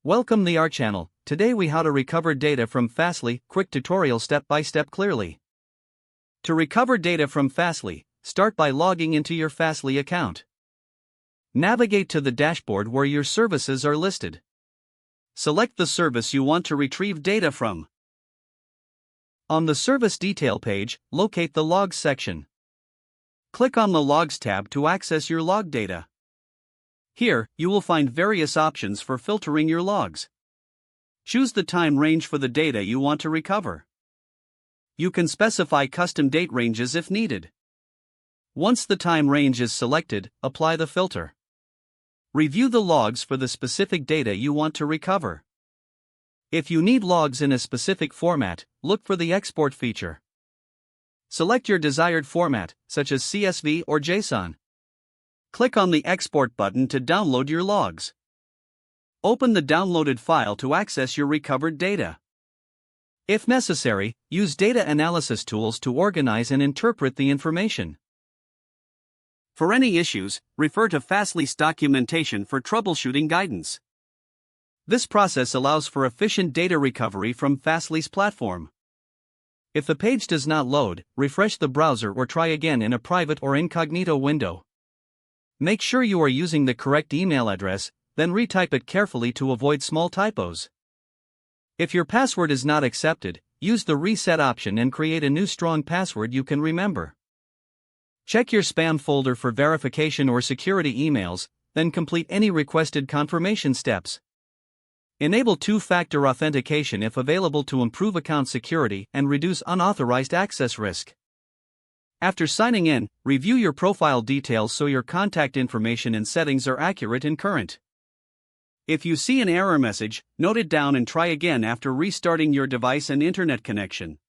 Welcome to our channel. Today we how to recover data from Fastly, quick tutorial step by step clearly. To recover data from Fastly, start by logging into your Fastly account. Navigate to the dashboard where your services are listed. Select the service you want to retrieve data from. On the service detail page, locate the Logs section. Click on the Logs tab to access your log data. Here, you will find various options for filtering your logs. Choose the time range for the data you want to recover. You can specify custom date ranges if needed. Once the time range is selected, apply the filter. Review the logs for the specific data you want to recover. If you need logs in a specific format, look for the export feature. Select your desired format, such as CSV or JSON. Click on the Export button to download your logs. Open the downloaded file to access your recovered data. If necessary, use data analysis tools to organize and interpret the information. For any issues, refer to Fastly's documentation for troubleshooting guidance. This process allows for efficient data recovery from Fastly's platform. If the page does not load, refresh the browser or try again in a private or incognito window. Make sure you are using the correct email address, then retype it carefully to avoid small typos. If your password is not accepted, use the reset option and create a new strong password you can remember. Check your spam folder for verification or security emails, then complete any requested confirmation steps. Enable two-factor authentication if available to improve account security and reduce unauthorized access risk. After signing in, review your profile details so your contact information and settings are accurate and current. If you see an error message, note it down and try again after restarting your device and internet connection.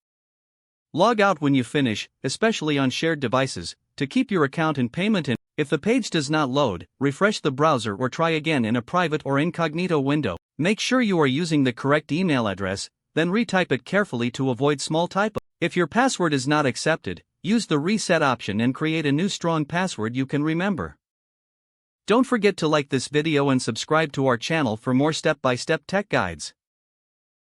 Log out when you finish, especially on shared devices, to keep your account in payment. If the page does not load, refresh the browser or try again in a private or incognito window. Make sure you are using the correct email address, then retype it carefully to avoid small typos. If your password is not accepted, use the reset option and create a new strong password you can remember. Don't forget to like this video and subscribe to our channel for more step-by-step tech guides.